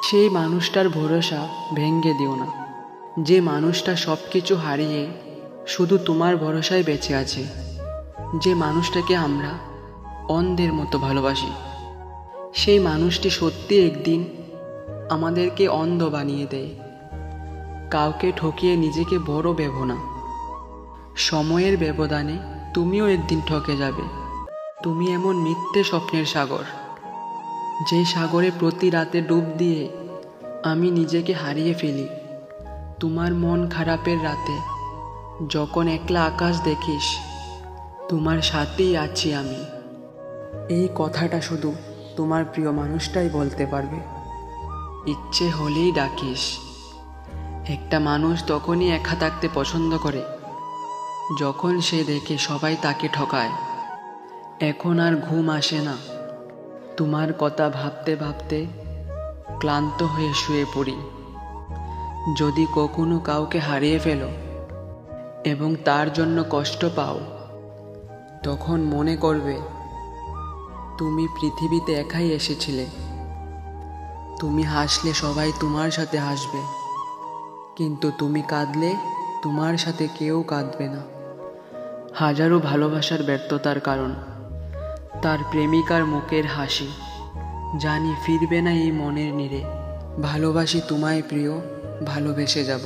সেই মানুষটার ভরসা ভেঙে দিও না, যে মানুষটা সব কিছু হারিয়ে শুধু তোমার ভরসায় বেঁচে আছে, যে মানুষটাকে আমরা অন্ধের মতো ভালোবাসি। সেই মানুষটি সত্যি একদিন আমাদেরকে অন্ধ বানিয়ে দেয়। কাউকে ঠকিয়ে নিজেকে বড় ভেবো না। সময়ের ব্যবধানে তুমিও একদিন ঠকে যাবে। তুমি এমন মিথ্যে স্বপ্নের সাগর, যে সাগরে প্রতি রাতে ডুব দিয়ে আমি নিজেকে হারিয়ে ফেলি। তোমার মন খারাপের রাতে যখন একলা আকাশ দেখিস, তোমার সাথেই আছি আমি। এই কথাটা শুধু তোমার প্রিয় মানুষটাই বলতে পারবে। ইচ্ছে হলেই ডাকিস। একটা মানুষ তখনই একা থাকতে পছন্দ করে যখন সে দেখে সবাই তাকে ঠকায়। এখন আর ঘুম আসে না, তোমার কথা ভাবতে ভাবতে ক্লান্ত হয়ে শুয়ে পড়ি। যদি কখনো কাউকে হারিয়ে ফেলো এবং তার জন্য কষ্ট পাও, তখন মনে করবে তুমি পৃথিবীতে একাই এসেছিলে। তুমি হাসলে সবাই তোমার সাথে হাসবে, কিন্তু তুমি কাঁদলে তোমার সাথে কেউ কাঁদবে না। হাজারো ভালোবাসার ব্যর্থতার কারণ তার প্রেমিকার মুখের হাসি। জানি ফিরবে না এই মনের নীড়ে। ভালোবাসি তোমায় প্রিয়, ভালোবেসে যাব।